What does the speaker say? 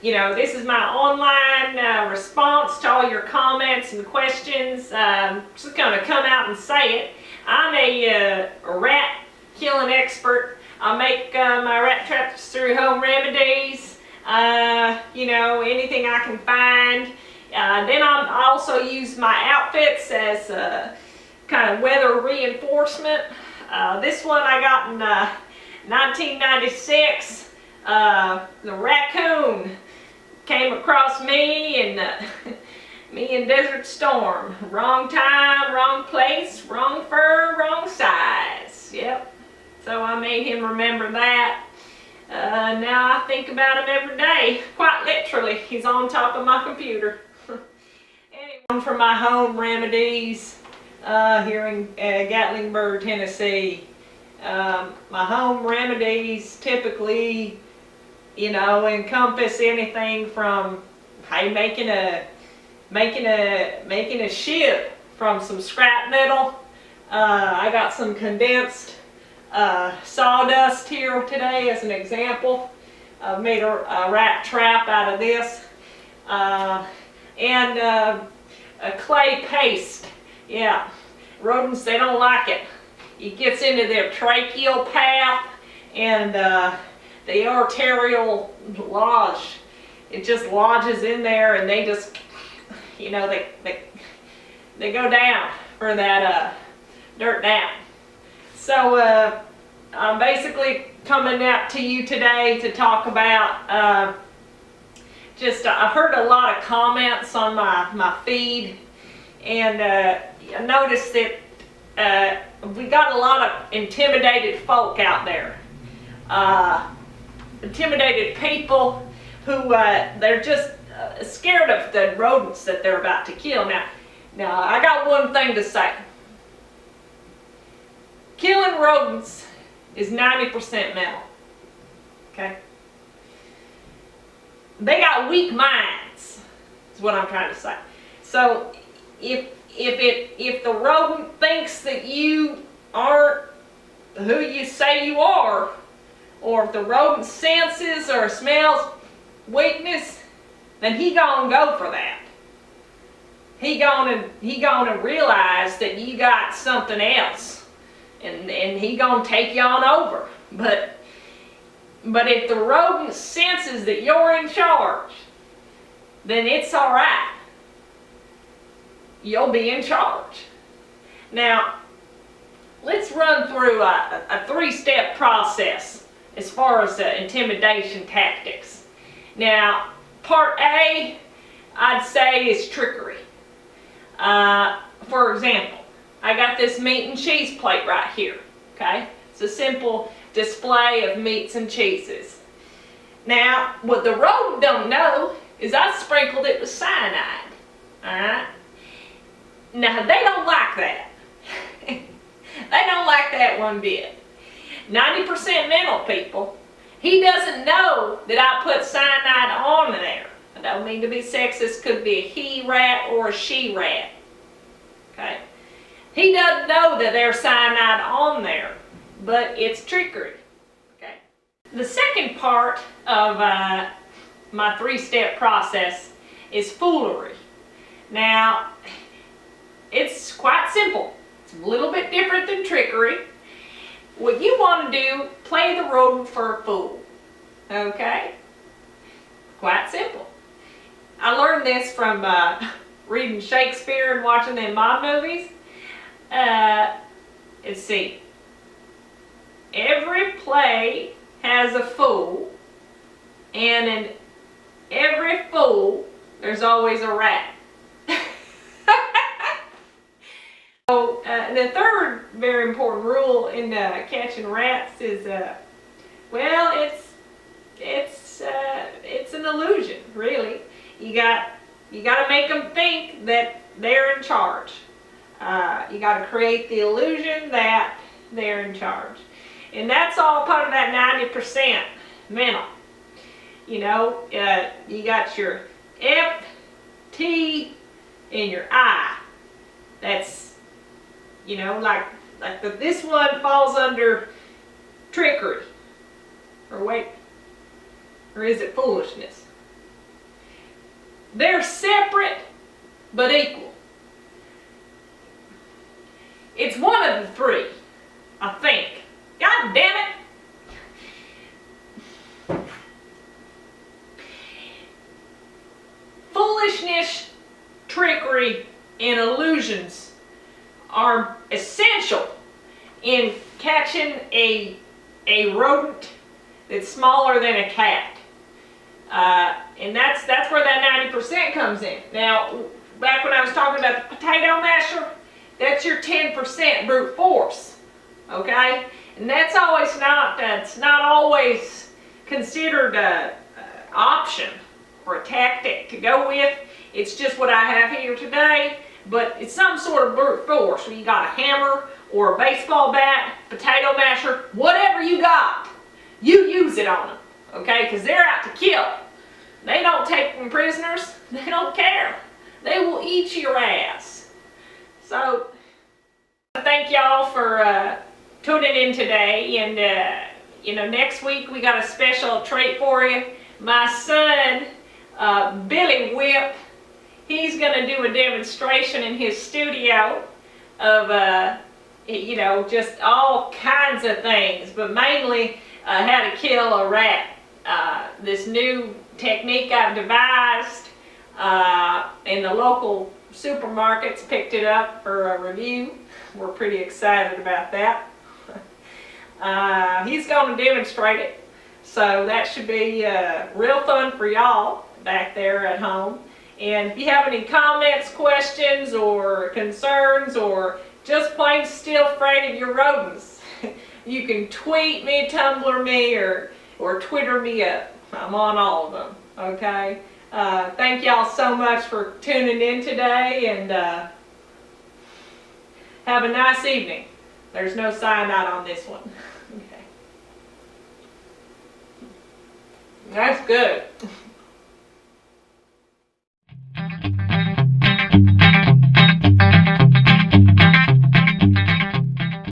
you know, this is my online response to all your comments and questions. Just gonna come out and say it. I'm a rat killing expert. I make my rat traps through Home Remedies. You know, anything I can find. Then I also use my outfits as kind of weather reinforcement. This one I got in 1996. The raccoon came across me and me in Desert Storm. Wrong time, wrong place, wrong fur, wrong size. Yep. So I made him remember that. Now I think about him every day. Quite literally, he's on top of my computer. Anyway, from my Home Remedies here in Gatlinburg, Tennessee. My Home Remedies typically, you know, encompass anything from, hey, making a ship from some scrap metal. I got some condensed sawdust here today as an example. I've made a rat trap out of this. And a clay paste. Yeah, rodents, they don't like it. It gets into their tracheal path and the arterial lodge. It just lodges in there, and they just, you know, they go down for that dirt down. So I'm basically coming out to you today to talk about I've heard a lot of comments on my feed, and I noticed that we got a lot of intimidated folk out there. Intimidated people who they're just scared of the rodents that they're about to kill. Now I got one thing to say. Killing rodents is 90% mental. Okay? They got weak minds, is what I'm trying to say. So if the rodent thinks that you aren't who you say you are, or if the rodent senses or smells weakness, then he gonna go for that. He gonna realize that you got something else, and he gonna take you on over. But if the rodent senses that you're in charge, then it's all right. You'll be in charge. Now, let's run through a three-step process as far as intimidation tactics. Now, part A, I'd say, is trickery. For example, I got this meat and cheese plate right here. Okay, it's a simple display of meats and cheeses. Now, what the rodent don't know is I sprinkled it with cyanide. Alright? Now, they don't like that. They don't like that one bit. 90% mental people, he doesn't know that I put cyanide on there. I don't mean to be sexist, could be a he rat or a she rat. Okay? He doesn't know that there's cyanide on there, but it's trickery. Okay? The second part of my three-step process is foolery. Now, it's quite simple. It's a little bit different than trickery. What you want to do, play the rodent for a fool. Okay? Quite simple. I learned this from reading Shakespeare and watching them mob movies. Let's see. Every play has a fool, and in every fool, there's always a rat. So the third very important rule in catching rats is, well, it's an illusion, really. You got to make them think that they're in charge. You got to create the illusion that they're in charge, and that's all part of that 90% mental. You know, you got your F, T, and your I. That's, you know, like this one falls under trickery, or wait, or is it foolishness? They're separate but equal. It's one of the three, I think. God damn it! Foolishness, trickery, and illusions are essential in catching a rodent that's smaller than a cat. And that's where that 90% comes in. Now, back when I was talking about the potato masher, that's your 10% brute force, okay? And that's not always considered an option or a tactic to go with. It's just what I have here today, but it's some sort of brute force. So you got a hammer or a baseball bat, potato masher, whatever you got, you use it on them, okay? Because they're out to kill. They don't take them prisoners. They don't care. They will eat your ass. So, thank y'all for tuning in today. And, next week we got a special treat for you. My son, Becky Whip, he's going to do a demonstration in his studio of, just all kinds of things, but mainly how to kill a rat. This new technique I've devised, and the local supermarkets picked it up for a review. We're pretty excited about that. He's going to demonstrate it, so that should be real fun for y'all back there at home. And if you have any comments, questions, or concerns, or just plain still afraid of your rodents, you can tweet me, Tumblr me, or Twitter me up. I'm on all of them, okay? Thank y'all so much for tuning in today, and have a nice evening. There's no cyanide on this one. Okay. That's good.